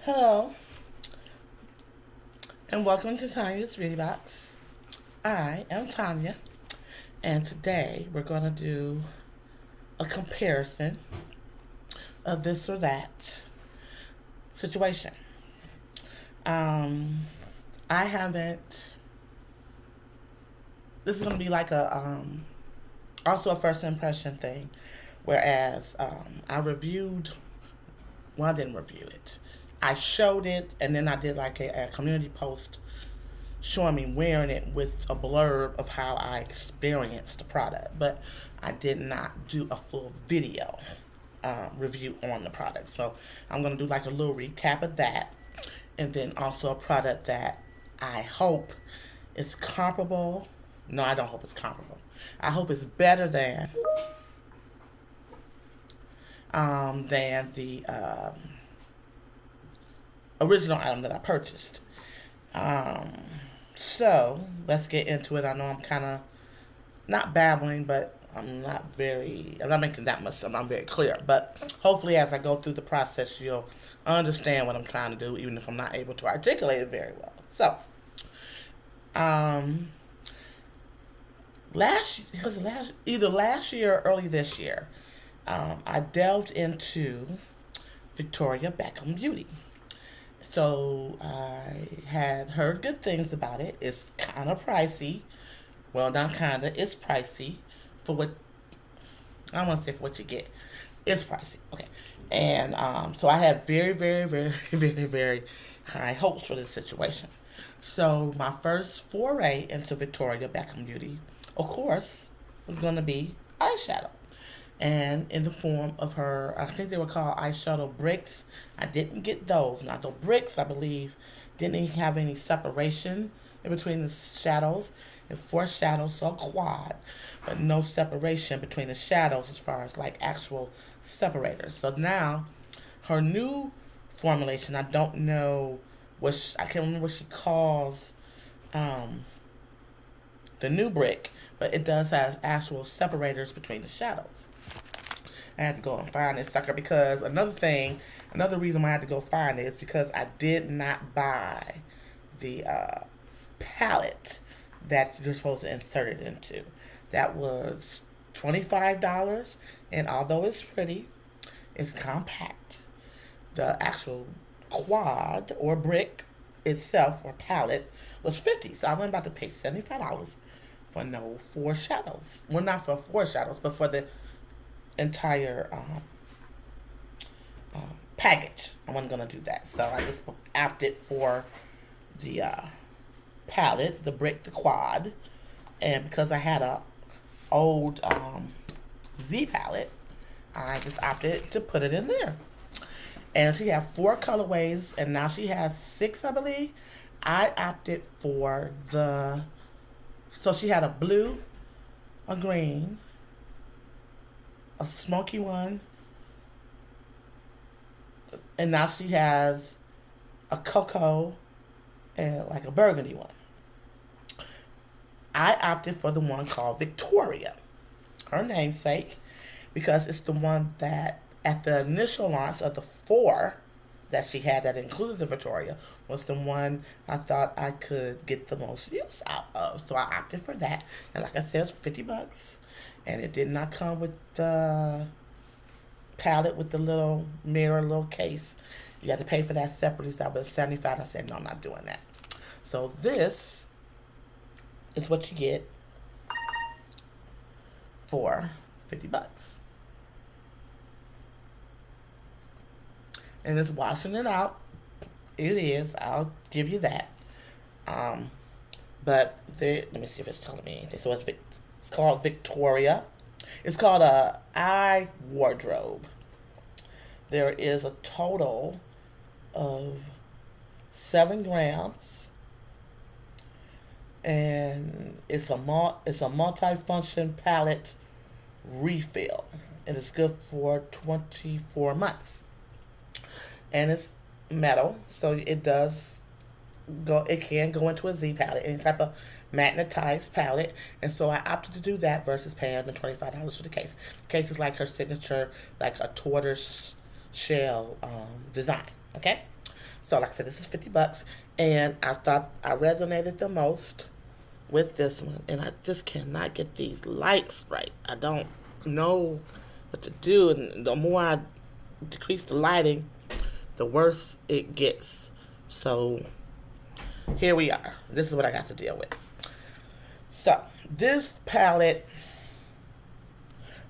Hello, and welcome to Tanya's Beauty Box. I am Tanya, and today we're going to do a comparison of this or that situation. Um, I haven't. This is going to be like also a first impression thing, whereas I reviewed. Well, I didn't review it. I showed it, and then I did like a community post showing me wearing it with a blurb of how I experienced the product, but I did not do a full video review on the product. So I'm going to do like a little recap of that, and then also a product that I hope is comparable. No, I don't hope it's comparable. I hope it's better than the original item that I purchased. Um, so let's get into it. I know I'm kind of not babbling, but I'm not making that much, I'm not very clear. But hopefully, as I go through the process, you'll understand what I'm trying to do, even if I'm not able to articulate it very well. So, um, either last year or early this year, I delved into Victoria Beckham Beauty. So I had heard good things about it. It's kind of pricey. Well, not kind of. It's pricey for what I don't want to say for what you get. It's pricey. Okay. And so I had very, very, very, very, very high hopes for this situation. So my first foray into Victoria Beckham Beauty, of course, was going to be eyeshadow. And in the form of her, I think they were called eyeshadow bricks. I didn't get those. Now, the bricks, I believe, didn't have any separation in between the shadows. It's four shadows, so a quad, but no separation between the shadows as far as like actual separators. So now, her new formulation, I don't know I can't remember what she calls um, the new brick, but it does have actual separators between the shadows. I had to go and find this sucker because another reason why I had to go find it is because I did not buy the palette that you're supposed to insert it into. That was $25, and although it's pretty, it's compact. The actual quad or brick itself or palette was 50. So I went about to pay $75 for no four shadows. Well, not for four shadows, but for the entire package. I wasn't gonna do that, so I just opted for the palette, the brick, the quad, and because I had a old Z palette, I just opted to put it in there. And she had four colorways, and now she has six, I believe. I opted for so she had a blue, a green, a smoky one, and now she has a cocoa and like a burgundy one. I opted for the one called Victoria, her namesake, because it's the one that at the initial launch of the four that she had that included the Victoria was the one I thought I could get the most use out of. So I opted for that. And like I said, it's $50. And it did not come with the palette with the little mirror, little case. You had to pay for that separately. So that was 75. I said, no, I'm not doing that. So this is what you get for $50. And it's washing it out. It is. I'll give you that. Um, let me see if it's telling me anything. So it's called Victoria. It's called a eye wardrobe. There is a total of 7 grams, and it's a multi-function palette refill, and it's good for 24 months. And it's metal, so it can go into a Z palette, any type of magnetized palette, and so I opted to do that versus paying the $25 for the case. The case is like her signature, like a tortoise shell design. Okay, So like I said, this is $50, and I thought I resonated the most with this one, and I just cannot get these lights right. I don't know what to do, and the more I decrease the lighting, the worse it gets. So here we are. This is what I got to deal with. So this palette,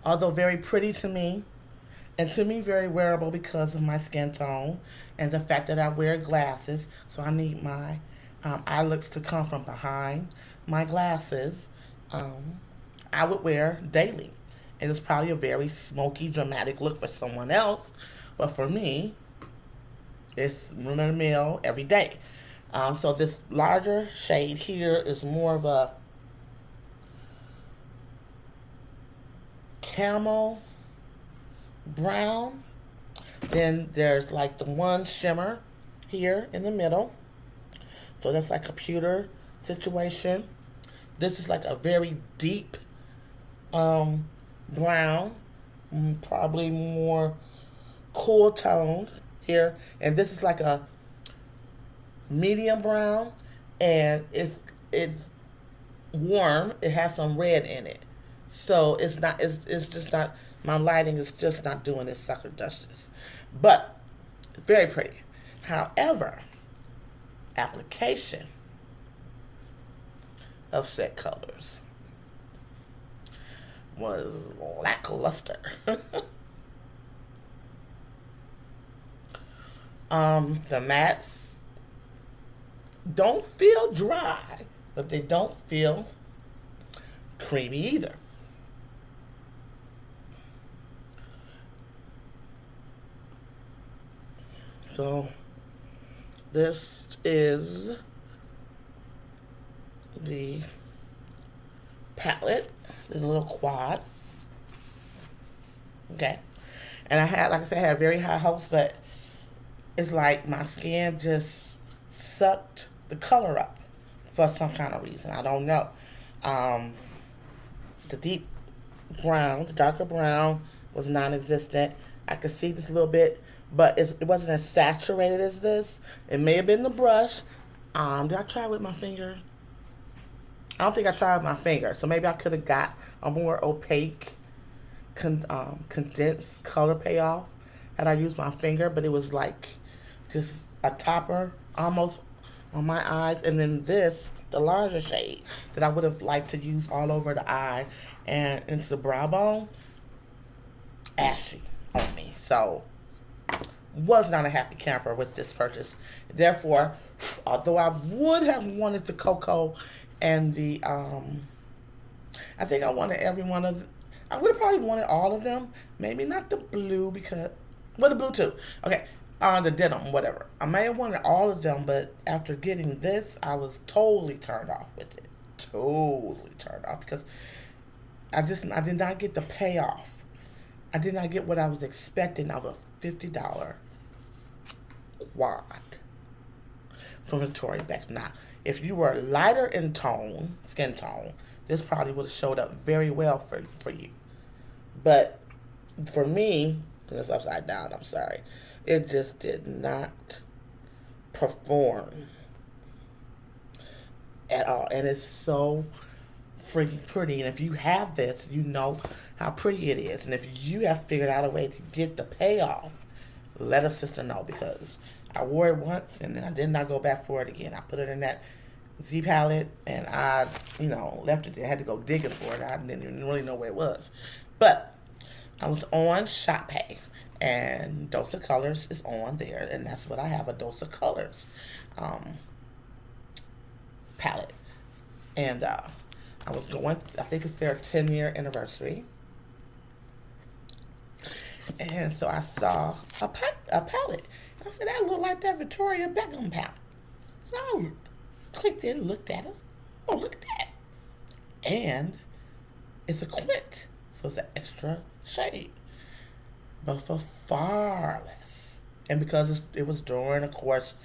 although very pretty to me, and to me very wearable because of my skin tone and the fact that I wear glasses, so I need my eye looks to come from behind my glasses, I would wear daily. And it's probably a very smoky, dramatic look for someone else, but for me, it's run of the mill every day. So this larger shade here is more of a camel brown. Then there's like the one shimmer here in the middle. So that's like a pewter situation. This is like a very deep brown, probably more cool toned here. And this is like a medium brown, and it's warm. It has some red in it. So it's just not, my lighting is just not doing this sucker justice. But it's very pretty. However, application of set colors was lackluster. The mattes don't feel dry, but they don't feel creamy either. So this is the palette. There's a little quad. Okay. And I had, like I said, I had very high hopes, but it's like my skin just sucked the color up for some kind of reason. I don't know. The deep brown, the darker brown was non-existent. I could see this a little bit, but it wasn't as saturated as this. It may have been the brush. Did I try with my finger? I don't think I tried with my finger, so maybe I could have got a more opaque, condensed color payoff had I used my finger, but it was like just a topper almost on my eyes. And then this, the larger shade that I would have liked to use all over the eye and into the brow bone, ashy on me. So was not a happy camper with this purchase. Therefore, although I would have wanted the cocoa and the I think I wanted every one of I would have probably wanted all of them. Maybe not the blue because well, the blue too. Okay. The denim, whatever. I may have wanted all of them, but after getting this, I was totally turned off with it. Totally turned off because I did not get the payoff. I did not get what I was expecting of a $50 quad from Victoria Beckham. Now, if you were lighter in tone, skin tone, this probably would have showed up very well for you. But for me, it's upside down, I'm sorry. It just did not perform at all. And it's so freaking pretty. And if you have this, you know how pretty it is. And if you have figured out a way to get the payoff, let a sister know, because I wore it once and then I did not go back for it again. I put it in that Z palette and I, left it there. I had to go digging for it. I didn't even really know where it was. But I was on ShopPay and Dose of Colors is on there, and that's what I have, a Dose of Colors palette. And I was going, I think it's their 10-year anniversary. And so I saw a palette. I said, that looked like that Victoria Beckham palette. So I clicked in, looked at it. Oh, look at that. And it's a quint. So it's an extra shade. But for far less. And because it was during, of course,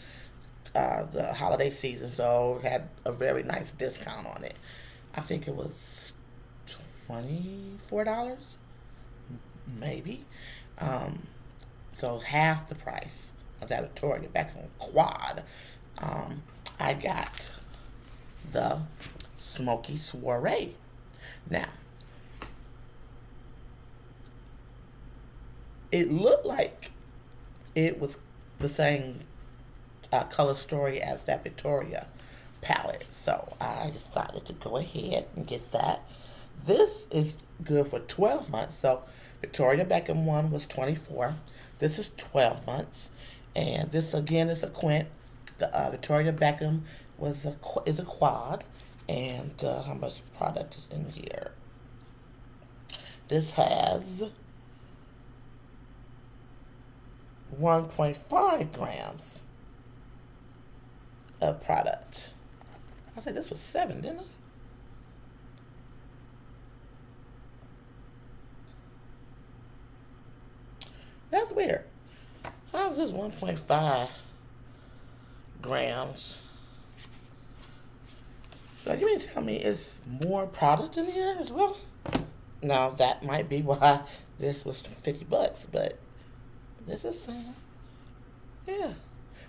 the holiday season, so it had a very nice discount on it. I think it was $24, maybe. So half the price that Victoria Beckham quad, I got the Smoky Soiree. Now, it looked like it was the same color story as that Victoria palette. So I decided to go ahead and get that. This is good for 12 months. So Victoria Beckham one was 24. This is 12 months. And this again is a quint. The Victoria Beckham is a quad. And how much product is in here? This has 1.5 grams of product. I said this was 7, didn't I? That's weird. How's this 1.5 grams? So you mean to tell me it's more product in here as well? Now that might be why this was $50, but this is saying, yeah.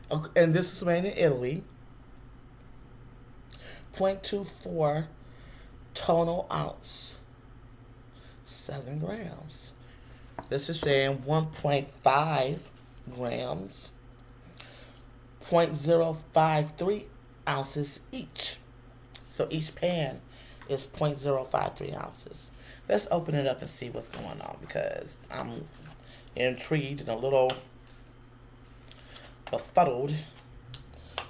Okay, and this is made in Italy. 0.24 tonal ounce, 7 grams. This is saying 1.5 grams, 0.053 ounces each. So each pan is 0.053 ounces. Let's open it up and see what's going on because I'm intrigued and a little befuddled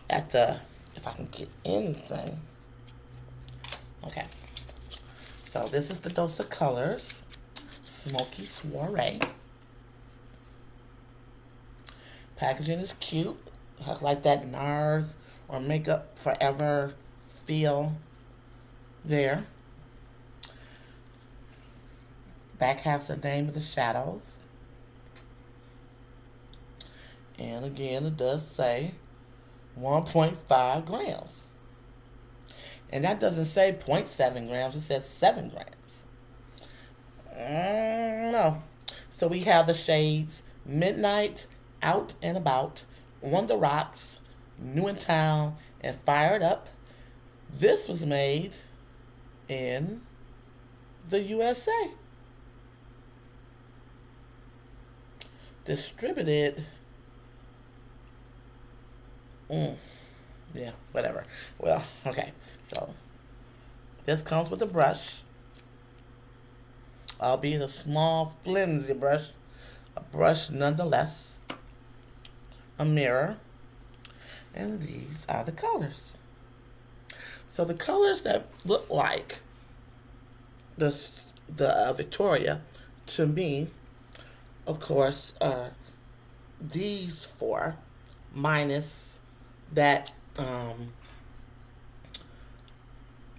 at if I can get anything. Okay. So this is the Dose of Colors Smoky Soiree. Packaging is cute. It has like that NARS or Makeup Forever feel there. Back has the name of the shadows. And again, it does say 1.5 grams. And that doesn't say 0.7 grams, it says 7 grams. No. So we have the shades Midnight, Out and About, On the Rocks, New in Town, and Fired Up. This was made in the USA. Distributed. Yeah, whatever. Well, okay. So, this comes with a brush. Albeit a small, flimsy brush. A brush nonetheless. A mirror. And these are the colors. So, the colors that look like the Victoria, to me, of course, are these four minus that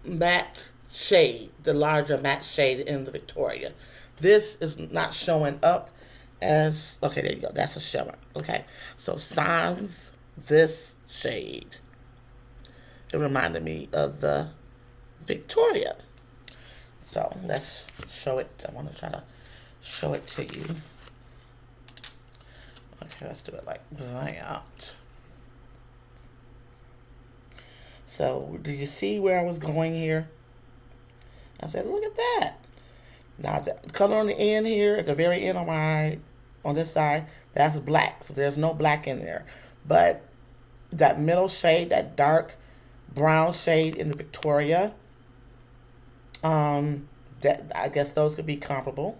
matte shade, the larger matte shade in the Victoria. This is not showing up as, okay, there you go, that's a shimmer. Okay, so sans this shade, it reminded me of the Victoria. So let's show it. I want to try to show it to you. Okay, let's do it like that. So, do you see where I was going here? I said, look at that. Now, the color on the end here, at the very end on this side, that's black. So, there's no black in there. But that middle shade, that dark brown shade in the Victoria, that I guess those could be comparable.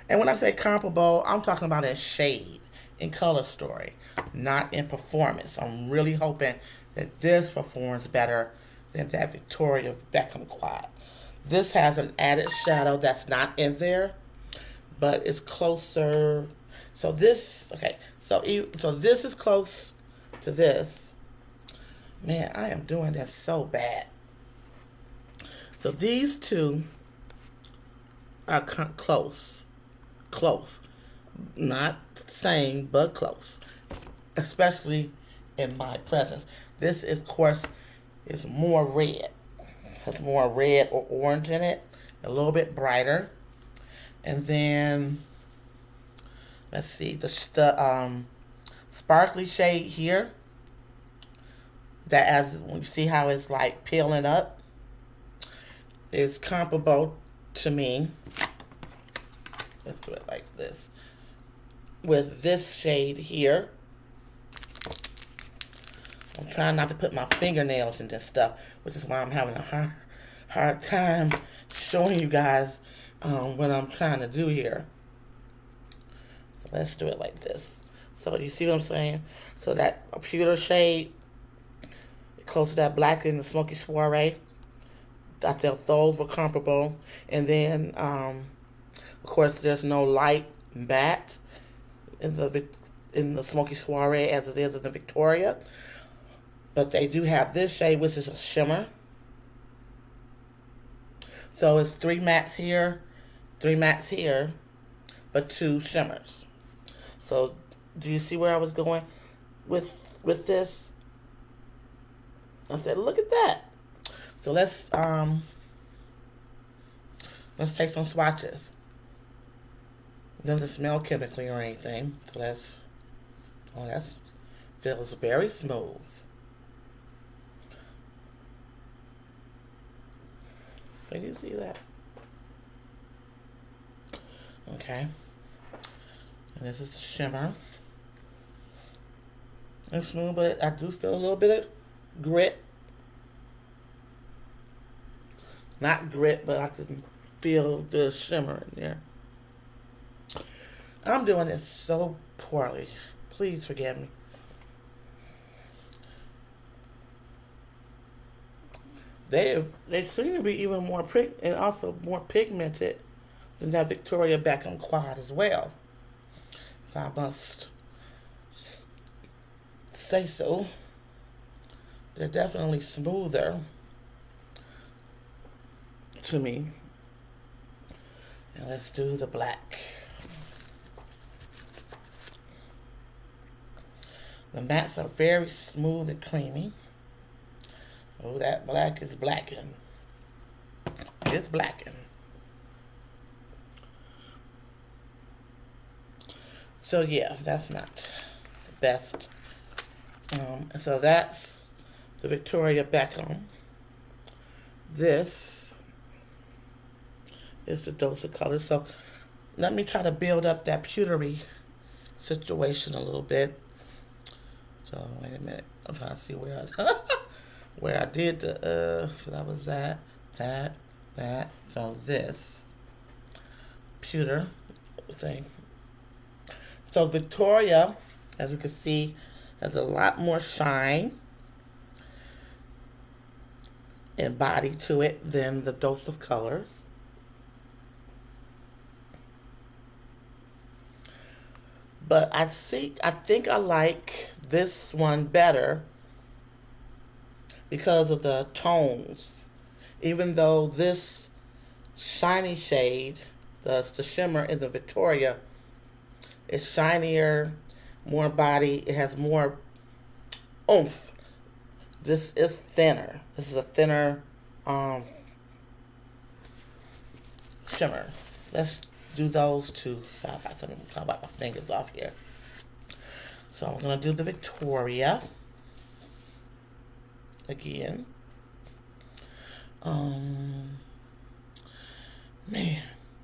And when I say comparable, I'm talking about in shade, in color story, not in performance. I'm really hoping that this performs better than that Victoria Beckham quad. This has an added shadow that's not in there, but it's closer. So this, okay, so this is close to this. Man, I am doing this so bad. So these two are close. Not same, but close. Especially in my presence. This, of course, is more red. Has more red or orange in it. A little bit brighter. And then, let's see, the sparkly shade here, that as you see how it's like peeling up, is comparable to me. Let's do it like this. With this shade here. I'm trying not to put my fingernails in this stuff, which is why I'm having a hard time showing you guys what I'm trying to do here. So let's do it like this. So you see what I'm saying? So that a pewter shade, close to that black in the smoky soiree, I felt those were comparable. And then, of course, there's no light matte in the smoky soiree as it is in the Victoria. But they do have this shade, which is a shimmer. So it's 3 mattes here, but 2 shimmers. So do you see where I was going with this? I said, look at that. So let's take some swatches. It doesn't smell chemically or anything. So that feels very smooth. Can you see that? Okay. And this is the shimmer. It's smooth, but I do feel a little bit of grit. Not grit, but I can feel the shimmer in there. I'm doing this so poorly. Please forgive me. They seem to be even more and also more pigmented than that Victoria Beckham quad as well, if I must say so. They're definitely smoother to me. And let's do the black. The mattes are very smooth and creamy. Oh, that black is blackened. It's blackened. So yeah, that's not the best. So that's the Victoria Beckham. This is the Dose of Color. So let me try to build up that pewtery situation a little bit. So wait a minute. I'm trying to see where I did the so that was that. So this pewter thing. So Victoria, as you can see, has a lot more shine and body to it than the Dose of Colors. But I think I like this one better because of the tones. Even though this shiny shade, the shimmer in the Victoria, is shinier, more body, it has more oomph. This is thinner. This is a thinner shimmer. Let's do those two side by side. I'm talking about my fingers off here. So I'm going to do the Victoria again. Man,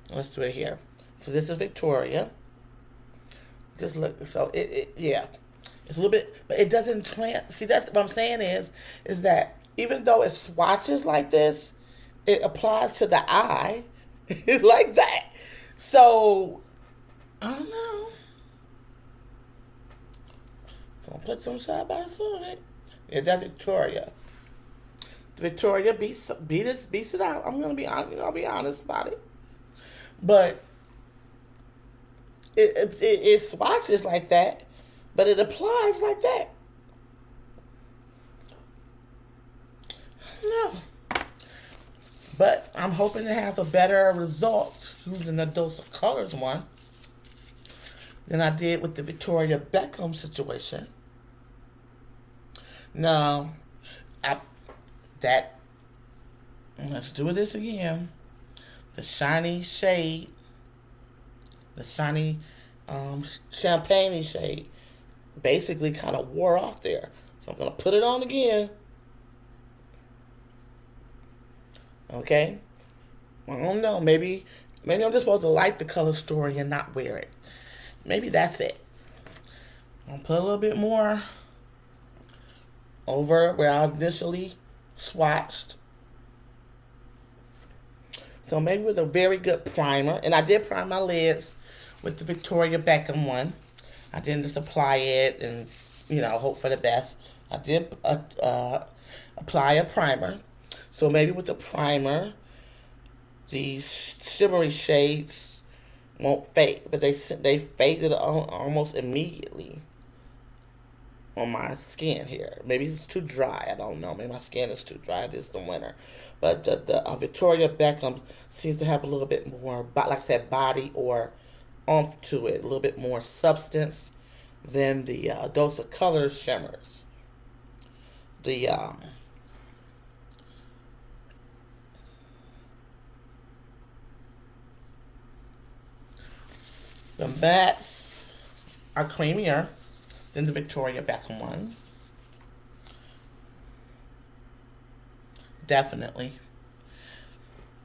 let's do it here. So this is Victoria. Just look. So yeah, it's a little bit, but it doesn't see, that's what I'm saying is that even though it swatches like this, it applies to the eye like that. So I don't know. So I'll put some side by side. Yeah, that's Victoria. Victoria beats it out. I'll be honest about it. But it swatches like that, but it applies like that. No. But I'm hoping to have a better result using the Dose of Colors one than I did with the Victoria Beckham situation. Now, let's do this again. The shiny shade, the shiny champagne shade, basically kind of wore off there. So I'm going to put it on again. Okay? I don't know. Maybe I'm just supposed to like the color story and not wear it. Maybe that's it. I'll put a little bit more over where I initially swatched. So maybe with a very good primer. And I did prime my lids with the Victoria Beckham one. I didn't just apply it and, hope for the best. I did apply a primer. So maybe with the primer, these shimmery shades won't fade. But they faded almost immediately on my skin here. Maybe it's too dry. I don't know. Maybe my skin is too dry. It is the winter. But the Victoria Beckham seems to have a little bit more, like I said, body or oomph to it. A little bit more substance than the Dose of Colors shimmers. The mattes are creamier than the Victoria Beckham ones. Definitely.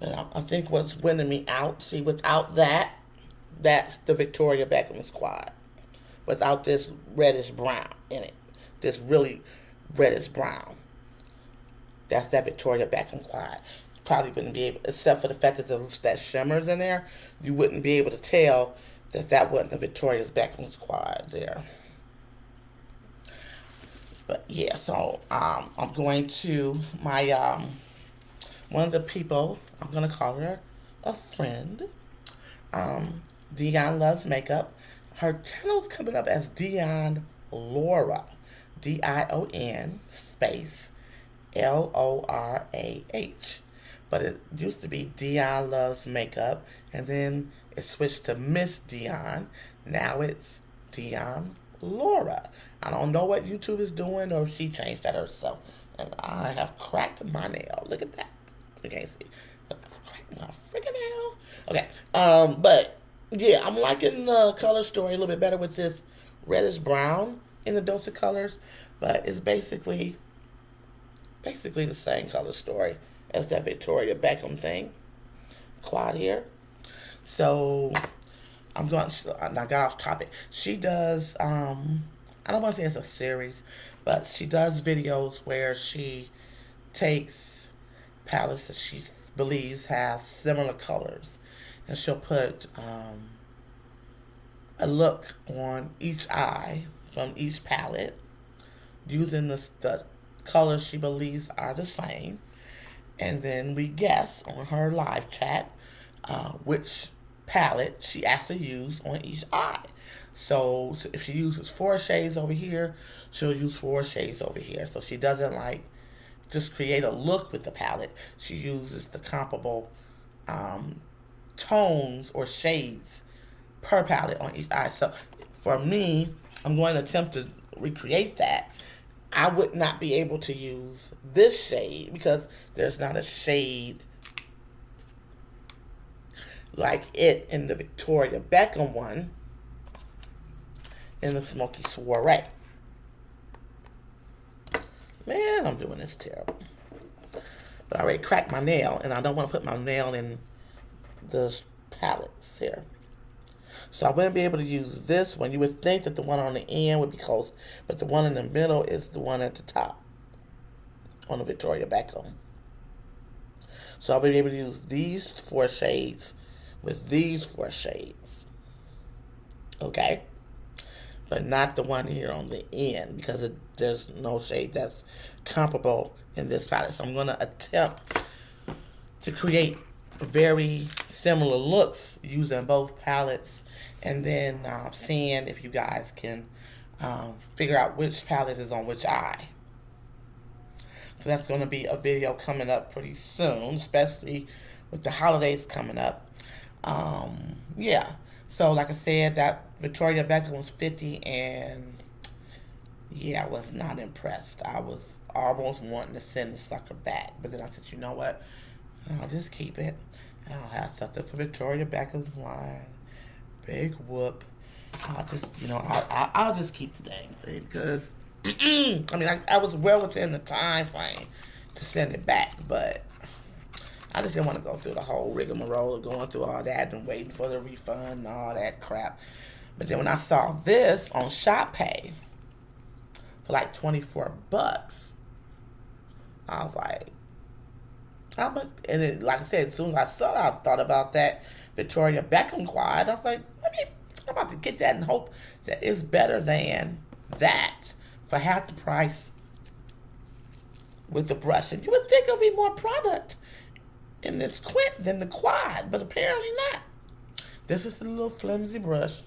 And I think what's winning me out, see, without that's the Victoria Beckham squad. Without this reddish brown in it. This really reddish brown. That's that Victoria Beckham squad. You probably wouldn't be able, except for the fact that that shimmers in there, you wouldn't be able to tell that wasn't the Victoria Beckham squad there. But yeah, so I'm going to my one of the people, I'm gonna call her a friend. Dion Loves Makeup. Her channel's coming up as Dion Lorah. Dion space Lorah. But it used to be Dion Loves Makeup, and then it switched to Miss Dion. Now it's Dion Lorah. I don't know what YouTube is doing, or if she changed that herself. And I have cracked my nail. Look at that. You can't see. But I've cracked my freaking nail. Okay. But yeah, I'm liking the color story a little bit better with this reddish brown in the Dose of Colors. But it's basically the same color story as that Victoria Beckham thing. Quad here. So I got off topic. She does, I don't want to say it's a series, but she does videos where she takes palettes that she believes have similar colors, and she'll put a look on each eye from each palette using the colors she believes are the same, and then we guess on her live chat which palette she actually used on each eye. So if she uses 4 shades over here, she'll use 4 shades over here. So she doesn't just create a look with the palette. She uses the comparable tones or shades per palette on each eye. So for me, I'm going to attempt to recreate that. I would not be able to use this shade because there's not a shade like it in the Victoria Beckham one in the Smoky Soiree. Man, I'm doing this terrible. But I already cracked my nail, and I don't want to put my nail in the palettes here. So I wouldn't be able to use this one. You would think that the one on the end would be close, but the one in the middle is the one at the top on the Victoria Beckham. So I'll be able to use these 4 shades with these 4 shades. Okay? But not the one here on the end, because there's no shade that's comparable in this palette. So I'm going to attempt to create very similar looks using both palettes, and then seeing if you guys can figure out which palette is on which eye. So that's going to be a video coming up pretty soon, especially with the holidays coming up. Yeah. So like I said, that Victoria Beckham was 50, and yeah, I was not impressed. I was almost wanting to send the sucker back, but then I said, you know what? I'll just keep it. I'll have something for Victoria Beckham's line. Big whoop. I'll just, I'll just keep the dang thing because, I mean, I was well within the time frame to send it back, but I just didn't want to go through the whole rigmarole of going through all that and waiting for the refund and all that crap. But then when I saw this on ShopPay for like 24 bucks, I was like, how much? And it, like I said, as soon as I saw it, I thought about that Victoria Beckham quad. I was like, maybe I'm about to get that and hope that it's better than that for half the price with the brush. And you would think there'll be more product in this quint than the quad, but apparently not. This is a little flimsy brush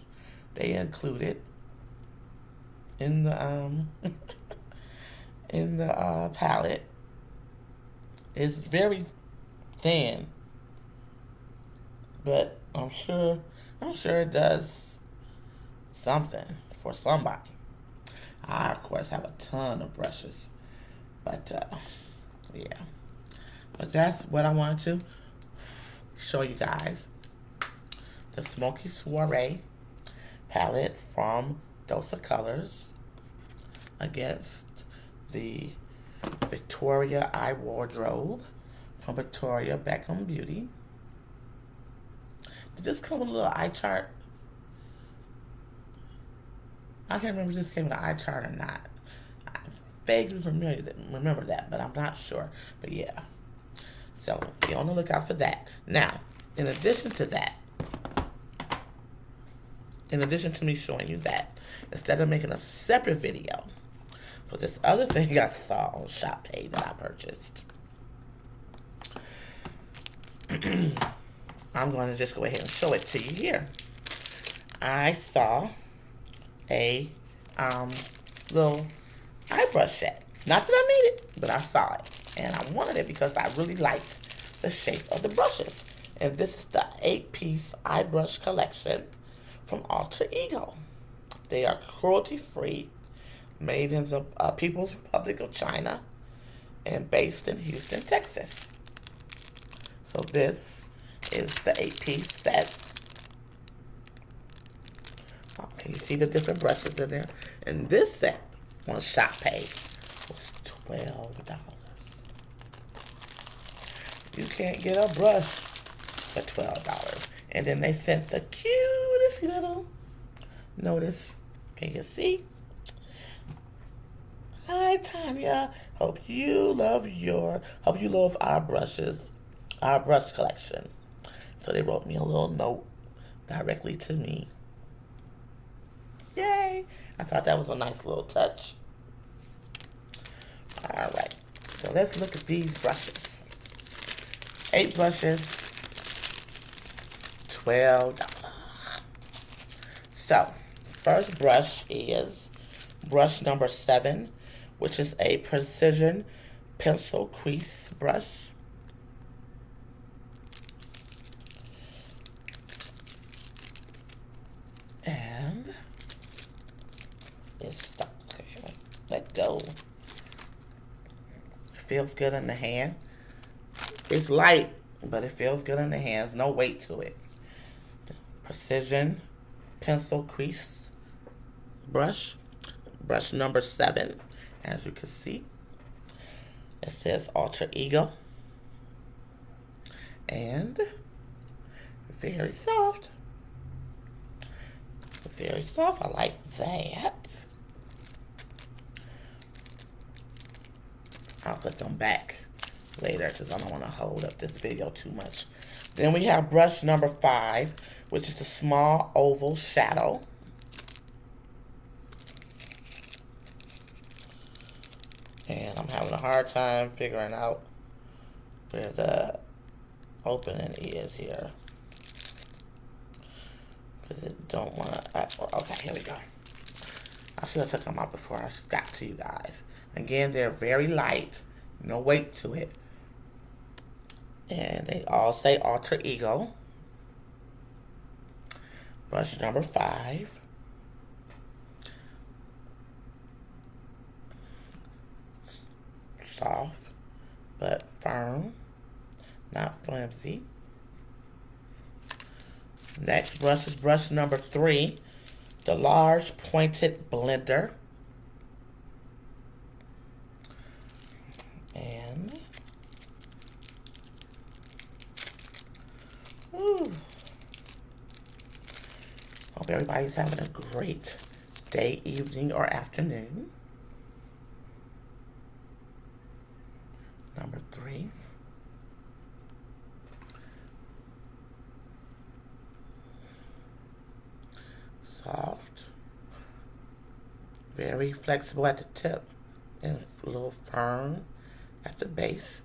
they included in the in the palette. It's very thin, but I'm sure it does something for somebody. I of course have a ton of brushes, but yeah. But that's what I wanted to show you guys. The Smoky Soiree palette from Dose of Colors against the Victoria Eye Wardrobe from Victoria Beckham Beauty. Did this come with a little eye chart? I can't remember if this came with an eye chart or not. I vaguely remember that, but I'm not sure. But yeah. So be on the lookout for that. Now, in addition to me showing you that, instead of making a separate video for this other thing I saw on ShopPay that I purchased, I'm going to just go ahead and show it to you here. I saw a little eye brush set. Not that I need it, but I saw it. And I wanted it because I really liked the shape of the brushes. And this is the 8-piece eye brush collection from Alter Ego. They are cruelty-free, made in the People's Republic of China, and based in Houston, Texas. So this is the 8-piece set. Can you see the different brushes in there? And this set on ShopPay was $12. You can't get a brush for $12. And then they sent the cutest little notice. Can you see? Hi, Tanya. Hope you love our brushes, our brush collection. So they wrote me a little note directly to me. Yay! I thought that was a nice little touch. All right. So let's look at these brushes. 8 brushes, $12. So, first brush is brush number 7, which is a precision pencil crease brush. And it's stuck. Okay, let's let go. It feels good in the hand. It's light, but it feels good in the hands. No weight to it. Precision pencil crease brush. Brush number 7. As you can see, it says Alter Ego. And very soft. Very soft. I like that. I'll put them back later because I don't want to hold up this video too much. Then we have brush number 5, which is the small oval shadow. And I'm having a hard time figuring out where the opening is here. Because it don't want to... Okay, here we go. I should have took them out before I got to you guys. Again, they're very light. No weight to it. And they all say Alter Ego. Brush number 5. Soft, but firm. Not flimsy. Next brush is brush number 3. the large pointed blender. And whew, hope everybody's having a great day, evening, or afternoon. Number 3. Soft. Very flexible at the tip and a little firm at the base.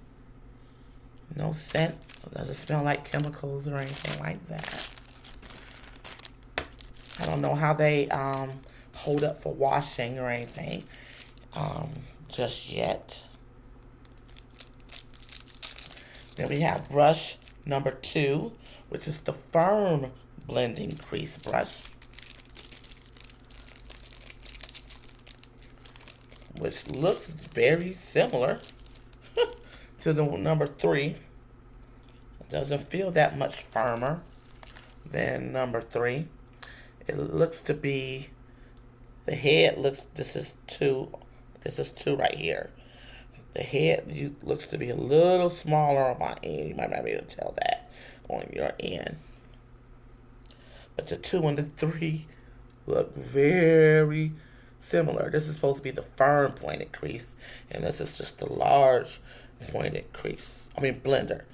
No scent. It doesn't smell like chemicals or anything like that. I don't know how they hold up for washing or anything just yet. Then we have brush number 2, which is the firm blending crease brush, which looks very similar to the number 3. It doesn't feel that much firmer than number 3. It looks to be, the head looks, this is 2 right here. The head looks to be a little smaller on my end. You might not be able to tell that on your end. But the 2 and the 3 look very similar. This is supposed to be the firm pointed crease, and this is just the large pointed crease. Blender.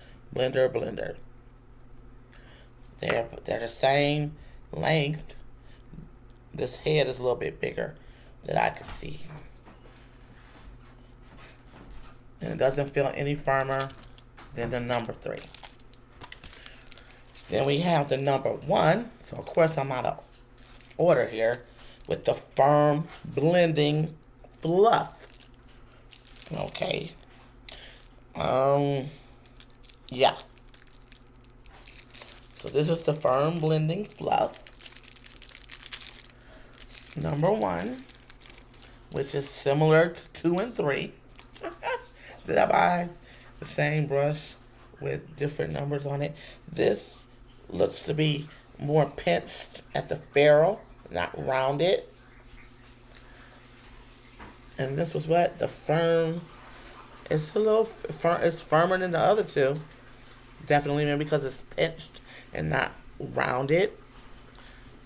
They're the same length. This head is a little bit bigger that I can see. And it doesn't feel any firmer than the number 3. Then we have the number 1. So, of course, I'm out of order here with the firm blending fluff. Okay. Yeah. So, this is the firm blending fluff. Number 1, which is similar to 2 and 3. Did I buy the same brush with different numbers on it? This looks to be more pinched at the ferrule, not rounded. And this was what? The firm. It's a little it's firmer than the other 2. Definitely maybe because it's pinched and not rounded.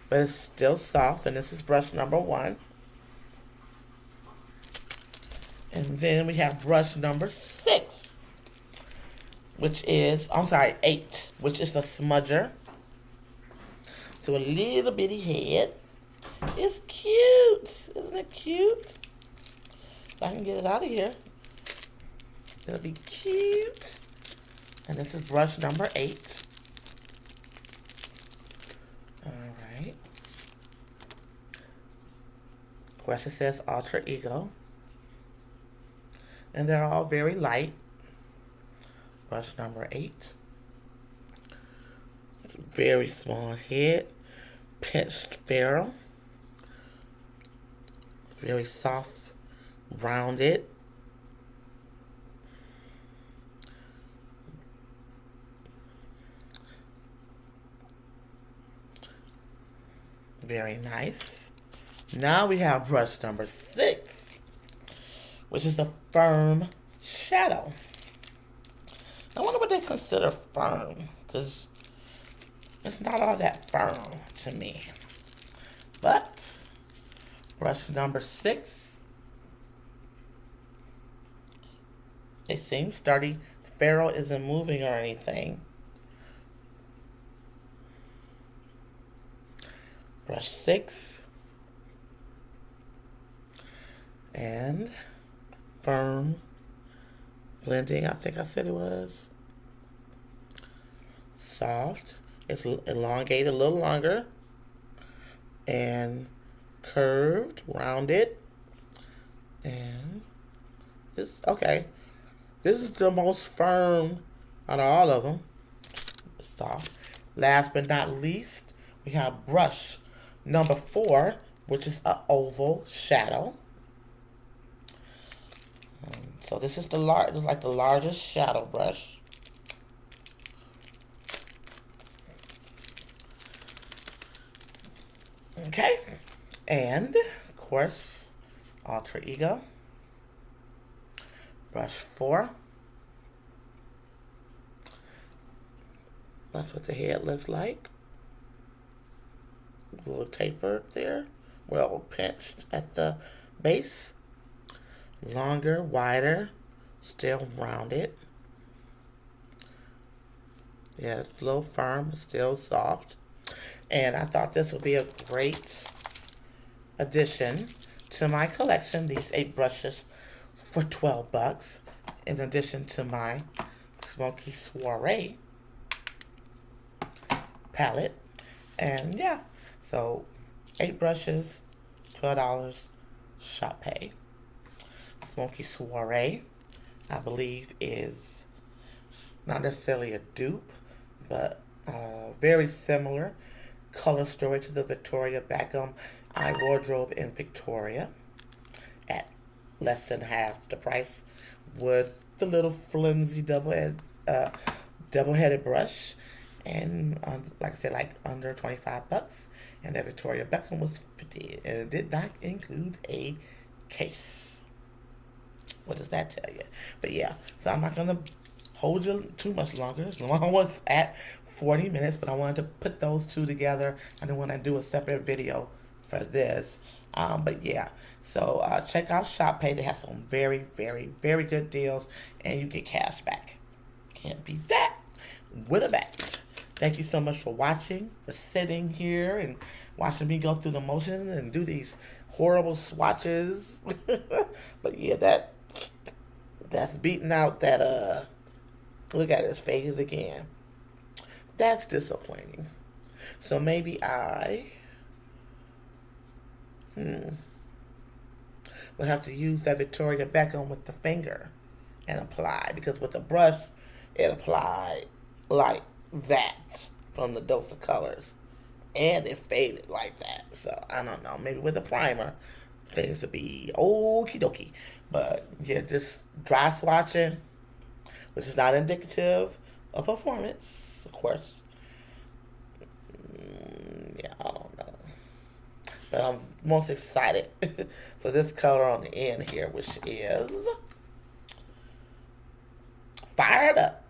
But it's still soft. And this is brush number 1. And then we have brush number 6, which is, 8, which is a smudger. So a little bitty head. It's cute. Isn't it cute? If I can get it out of here, it'll be cute. And this is brush number 8. All right. Of course, it says Alter Ego. And they're all very light. Brush number 8. It's a very small head. Pinched ferrule. Very soft, rounded. Very nice. Now we have brush number 6, which is a firm shadow. I wonder what they consider firm, because it's not all that firm to me. But brush number 6, it seems sturdy. The ferrule isn't moving or anything. Brush 6. And firm blending, I think I said it was. Soft. It's elongated a little longer. And curved, rounded. And it's okay. This is the most firm out of all of them. Soft. Last but not least, we have brush number 4, which is an oval shadow. So this is the largest shadow brush. Okay. And, of course, Alter Ego. Brush 4. That's what the head looks like. A little tapered there. Well pinched at the base. Longer, wider, still rounded. Yeah, it's a little firm, but still soft. And I thought this would be a great addition to my collection. These 8 brushes for $12, in addition to my Smoky Soiree palette. And yeah, so 8 brushes, $12, shop pay. Smoky Soiree, I believe, is not necessarily a dupe, but very similar color story to the Victoria Beckham Eye Wardrobe in Victoria at less than half the price, with the little flimsy double-headed brush, and like I said, like under $25, and that Victoria Beckham was $50, and it did not include a case. What does that tell you? But yeah, so I'm not gonna hold you too much longer. It's almost at 40 minutes, but I wanted to put those two together. I didn't want to do a separate video for this. But yeah, so check out ShopPay. They have some very, very, very good deals, and you get cash back. Can't beat that with a bat. Thank you so much for watching, for sitting here and watching me go through the motions and do these horrible swatches. But yeah, that's beating out that look at his face again. That's disappointing. So maybe I will have to use that Victoria Beckham with the finger and apply, because with the brush it applied like that from the Dose of Colors, and it faded like that. So I don't know, maybe with a primer things would be okie dokie. But yeah, just dry swatching, which is not indicative of performance, of course. Yeah, I don't know. But I'm most excited for this color on the end here, which is Fired Up.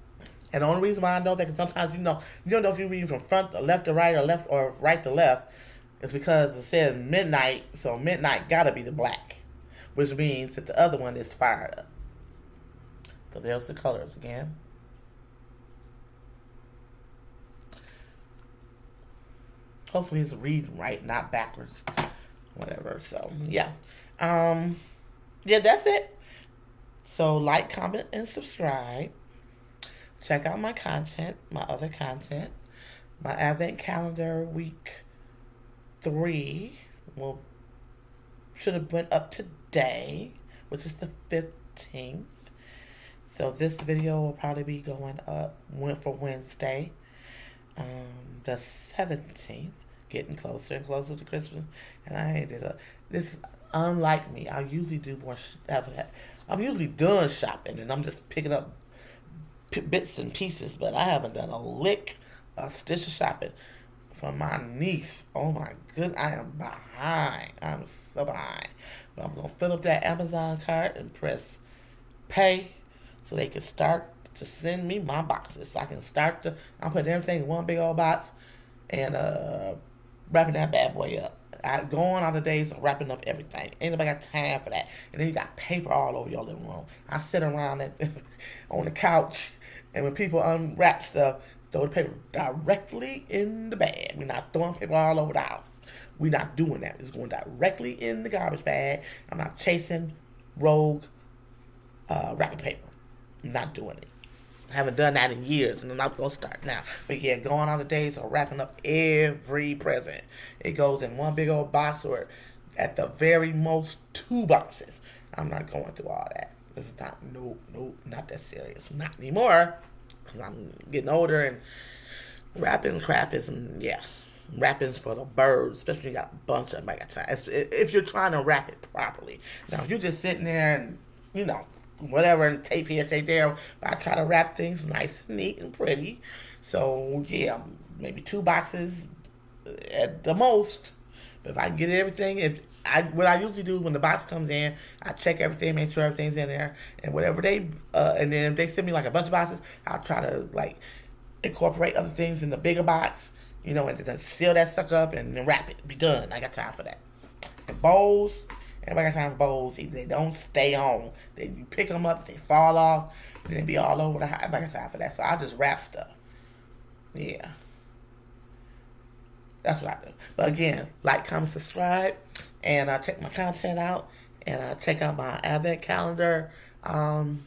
And the only reason why I know that, because sometimes you don't know if you're reading from front to left to right, or right to left, is because it says midnight, so midnight gotta be the black, which means that the other one is Fired Up. So there's the colors again. Hopefully it's reading right, not backwards. Whatever. So yeah. Yeah, that's it. So like, comment, and subscribe. Check out my content, my other content. My Advent Calendar Week 3 should have went up today, which is the 15th. So this video will probably be going up for Wednesday, the 17th. Getting closer and closer to Christmas, and I ended up. This is unlike me. I usually do more. I'm usually done shopping, and I'm just picking up bits and pieces. But I haven't done a stitch of shopping for my niece. Oh my goodness, I am behind. I'm so behind. But I'm gonna fill up that Amazon cart and press pay, so they can start to send me my boxes. So I can start to. I'm putting everything in one big old box, and wrapping that bad boy up. Going on the days of wrapping up everything. Ain't nobody got time for that. And then you got paper all over your living room. I sit around on the couch, and when people unwrap stuff, throw the paper directly in the bag. We're not throwing paper all over the house. We're not doing that. It's going directly in the garbage bag. I'm not chasing rogue wrapping paper. I'm not doing it. I haven't done that in years, and I'm not going to start now. But yeah, going on the days of wrapping up every present. It goes in one big old box, or at the very most 2 boxes. I'm not going through all that. This is not, not that serious. Not anymore, because I'm getting older, and wrapping crap is, wrapping's for the birds, especially when you got a bunch of them. If you're trying to wrap it properly. Now, if you're just sitting there and, whatever, and tape here, tape there. But I try to wrap things nice and neat and pretty. So yeah, maybe 2 boxes at the most But if I get everything, what I usually do when the box comes in, I check everything, make sure everything's in there, and whatever and then if they send me like a bunch of boxes, I'll try to like incorporate other things in the bigger box, and then seal that sucker up and then wrap it. Be done. I got time for that. And bowls, everybody got time for bowls. They don't stay on. You pick them up, they fall off, then they be all over the house. Everybody got time for that. So I just wrap stuff. Yeah. That's what I do. But again, like, comment, subscribe, and check my content out, and check out my advent calendar videos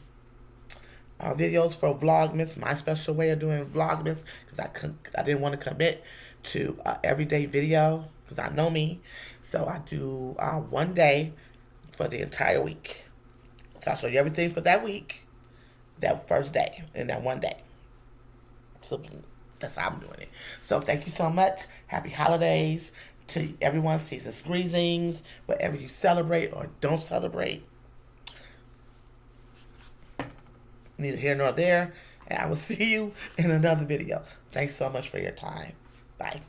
for Vlogmas. My special way of doing Vlogmas, because I didn't want to commit to everyday video, because I know me. So I do one day for the entire week. So I'll show you everything for that week, that first day, and that one day. So that's how I'm doing it. So thank you so much. Happy holidays to everyone. Season's greetings, whatever you celebrate or don't celebrate. Neither here nor there. And I will see you in another video. Thanks so much for your time. Bye.